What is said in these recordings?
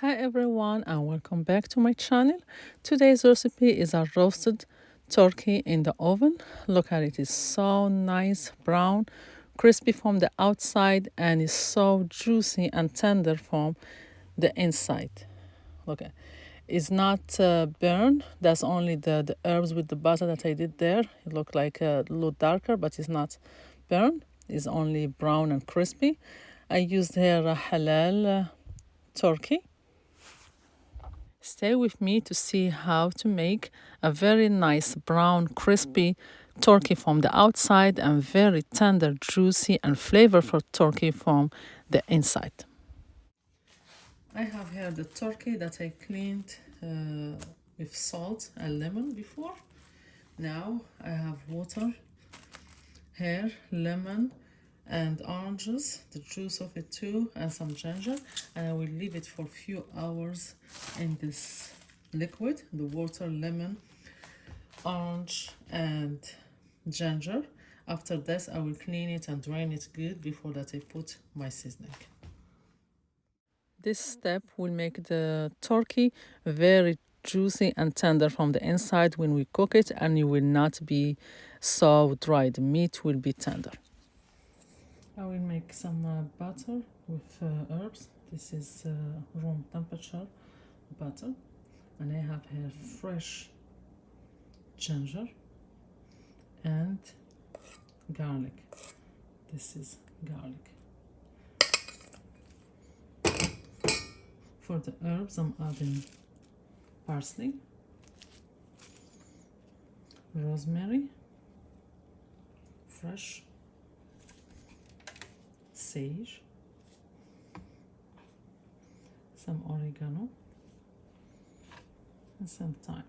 Hi everyone and welcome back to my channel. Today's recipe is a roasted turkey in the oven. Look at it, it's so nice, brown, crispy from the outside and it's so juicy and tender from the inside. Look at it's not burned. That's only the herbs with the butter that I did there. It looked like a little darker, but it's not burned. It's only brown and crispy. I used here a halal turkey. Stay with me to see how to make a very nice brown crispy turkey from the outside and very tender, juicy and flavorful turkey from the inside. I have here the turkey that I cleaned with salt and lemon before. Now I have water, here, lemon and oranges, the juice of it too, and some ginger, and I will leave it for a few hours in this liquid, the water, lemon, orange and ginger. After this I will clean it and drain it good before that I put my seasoning. This step will make the turkey very juicy and tender from the inside when we cook it, and it will not be so dry. The meat will be tender. I will make some butter with herbs. This is room temperature butter, and I have here fresh ginger and garlic. This is garlic. For the herbs, I'm adding parsley, rosemary, fresh, sage, some oregano, and some thyme.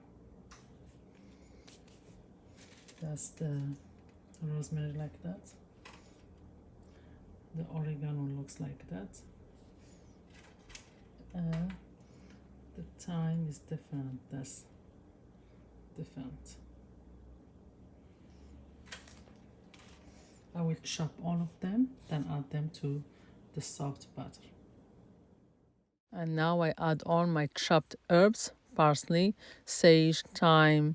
That's the rosemary like that. The oregano looks like that. The thyme is different. That's different. I will chop all of them, then add them to the soft butter. And now I add all my chopped herbs, parsley, sage, thyme,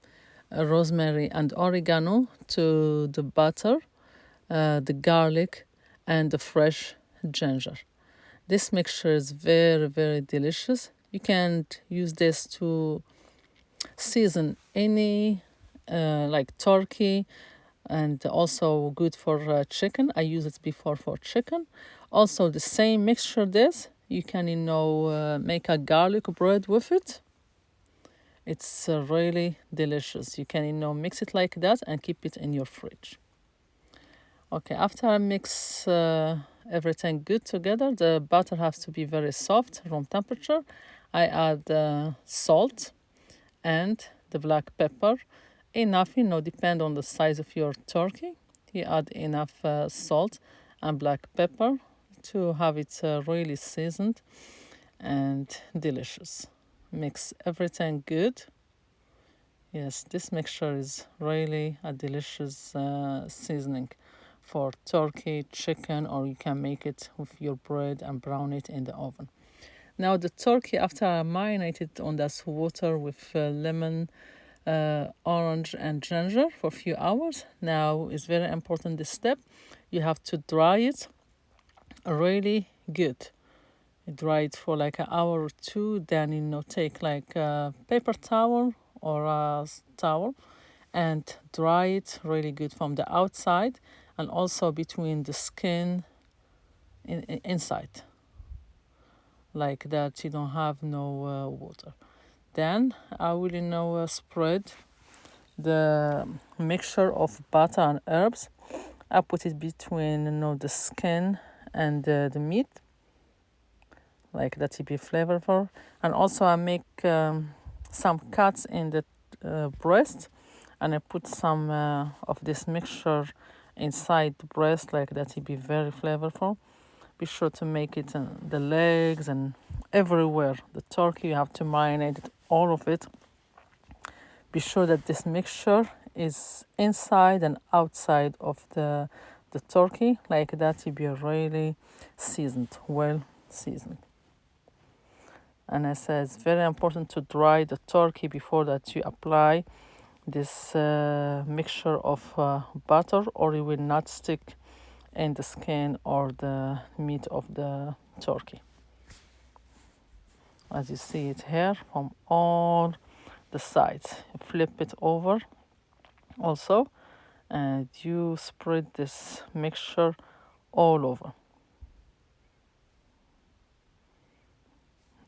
rosemary and oregano to the butter, the garlic and the fresh ginger. This mixture is very delicious. You can use this to season any like turkey, and also good for chicken. I use it before for chicken. Also the same mixture this, you can make a garlic bread with it. It's really delicious. You can mix it like that and keep it in your fridge. Okay, after I mix everything good together, the butter has to be very soft, room temperature. I add salt and the black pepper. Enough, depend on the size of your turkey. You add enough salt and black pepper to have it really seasoned and delicious. Mix everything good. Yes, this mixture is really a delicious seasoning for turkey, chicken, or you can make it with your bread and brown it in the oven. Now the turkey, after I marinate it on that water with lemon, orange and ginger for a few hours. Now it's very important this step. You have to dry it really good. Dry it for like an hour or two, then take like a paper towel or a towel and dry it really good from the outside and also between the skin inside, like that you don't have no water. Then I will spread the mixture of butter and herbs. I put it between the skin and the meat, like that to be flavorful. And also I make some cuts in the breast, and I put some of this mixture inside the breast, like that to be very flavorful. Be sure to make it the legs and everywhere. The turkey, you have to marinate it, all of it. Be sure that this mixture is inside and outside of the turkey, like that to be really seasoned, well seasoned. And I said it's very important to dry the turkey before that you apply this mixture of butter, or it will not stick in the skin or the meat of the turkey. As you see it here from all the sides, flip it over also, and you spread this mixture all over.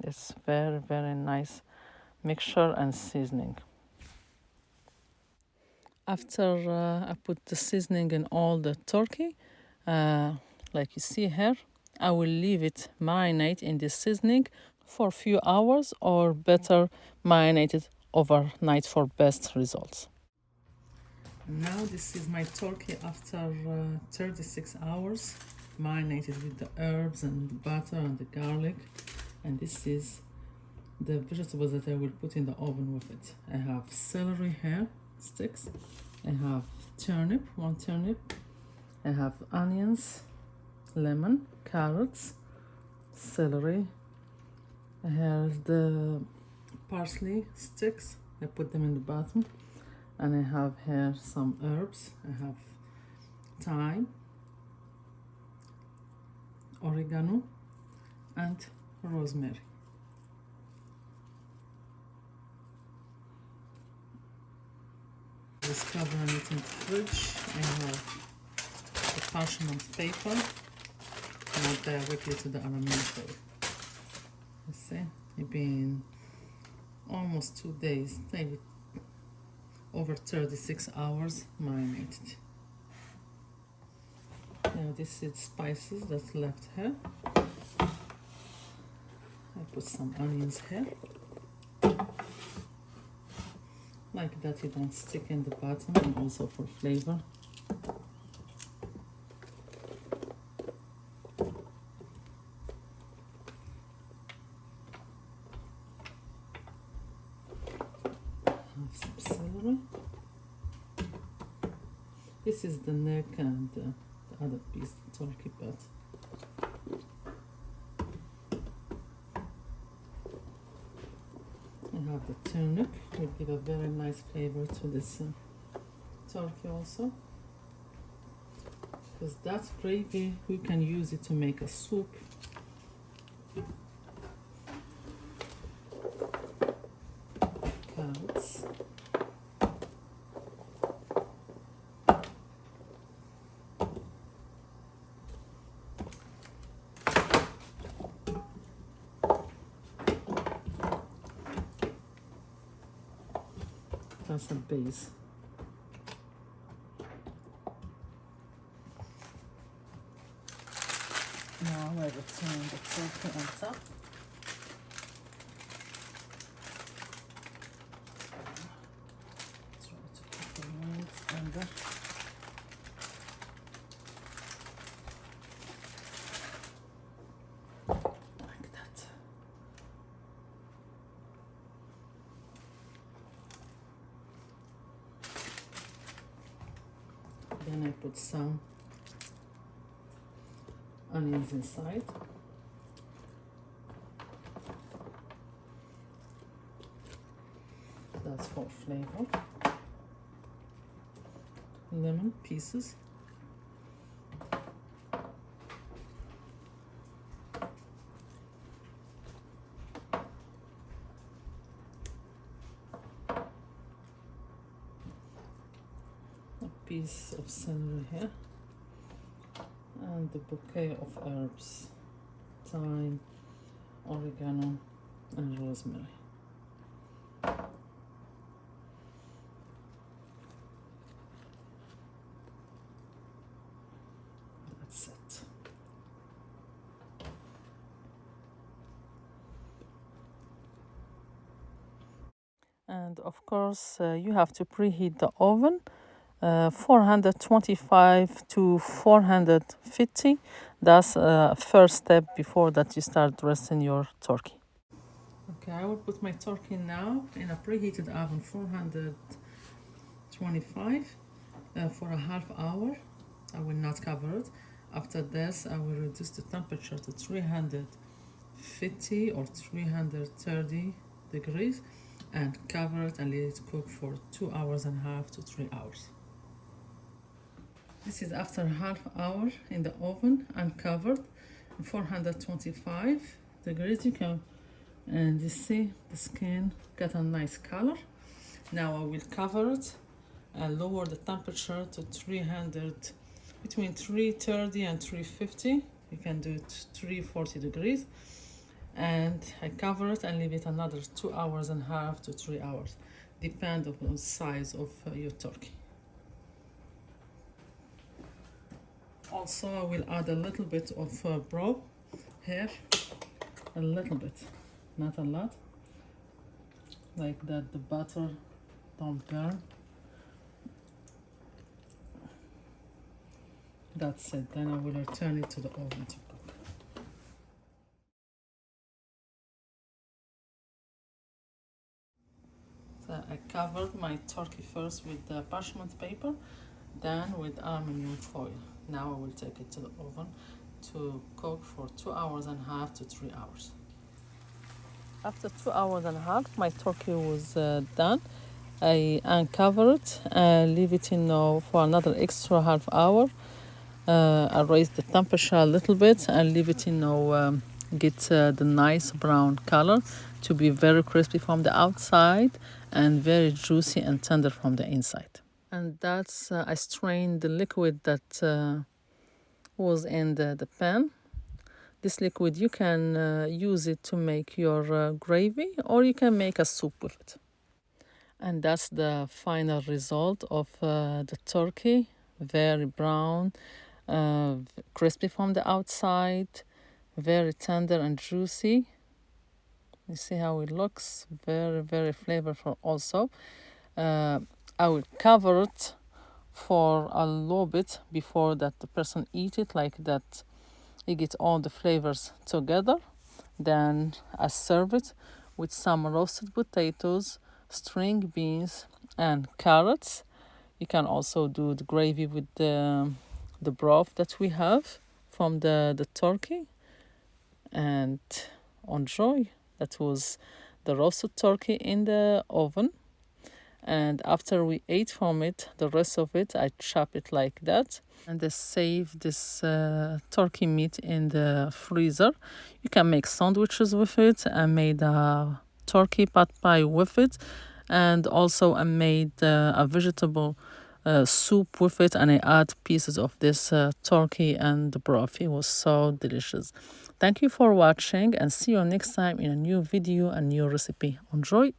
It's very nice mixture and seasoning. After I put the seasoning in all the turkey, like you see here, I will leave it marinate in this seasoning for a few hours, or better marinated overnight for best results. Now this is my turkey after 36 hours, marinated with the herbs and the butter and the garlic. And this is the vegetables that I will put in the oven with it. I have celery here, sticks. I have turnip, one turnip. I have onions, lemon, carrots, celery. I have the parsley sticks. I put them in the bottom. And I have here some herbs. I have thyme, oregano, and rosemary. Just covering it in the fridge. I have the parchment paper, not directly to the aluminum foil. You see, it's been almost 2 days, maybe over 36 hours marinated. Now this is spices that's left here. I put some onions here. Like that it don't stick in the bottom, and also for flavor. Have some celery. This is the neck and the other piece, the turkey butt. I have the turnip, will give a very nice flavor to this turkey also. Because that gravy, we can use it to make a soup. Carrots. That's a base. Now I will turn the turkey on top. Try to put the meat under. Like that. Then I put some onions inside. That's for flavor. Lemon pieces. A piece of celery here. And the bouquet of herbs, thyme, oregano, and rosemary. That's it. And of course, you have to preheat the oven. 425 to 450. That's first step before that you start dressing your turkey. Okay, I will put my turkey now in a preheated oven, 425 for a half hour. I will not cover it. After this, I will reduce the temperature to 350 350 or 330 degrees and cover it and let it cook for 2.5 hours to 3 hours. This is after half hour in the oven, uncovered, 425 degrees. You can, and you see the skin got a nice color. Now I will cover it and lower the temperature to 300, between 330 and 350. You can do it 340 degrees. And I cover it and leave it another 2.5 hours to 3 hours, depend on the size of your turkey. Also, I will add a little bit of broth here, a little bit, not a lot, like that the butter don't burn. That's it. Then I will return it to the oven to cook. So I covered my turkey first with the parchment paper, then with aluminum foil. Now I will take it to the oven to cook for 2.5 hours to 3 hours. After 2.5 hours, my turkey was done. I uncover it and leave it in for another extra half hour. I raise the temperature a little bit and leave it in get the nice brown color to be very crispy from the outside and very juicy and tender from the inside. And that's I strained the liquid that was in the pan. This liquid, you can use it to make your gravy, or you can make a soup with it. And that's the final result of the turkey. Very brown, crispy from the outside, very tender and juicy. You see how it looks, very, very flavorful also. I will cover it for a little bit before that the person eat it, like that you get all the flavors together. Then I serve it with some roasted potatoes, string beans, and carrots. You can also do the gravy with the broth that we have from the turkey, and enjoy. That was the roasted turkey in the oven. And after we ate from it, the rest of it, I chop it like that. And I save this turkey meat in the freezer. You can make sandwiches with it. I made a turkey pot pie with it. And also I made a vegetable soup with it. And I add pieces of this turkey and the broth. It was so delicious. Thank you for watching and see you next time in a new video, a new recipe. Enjoy!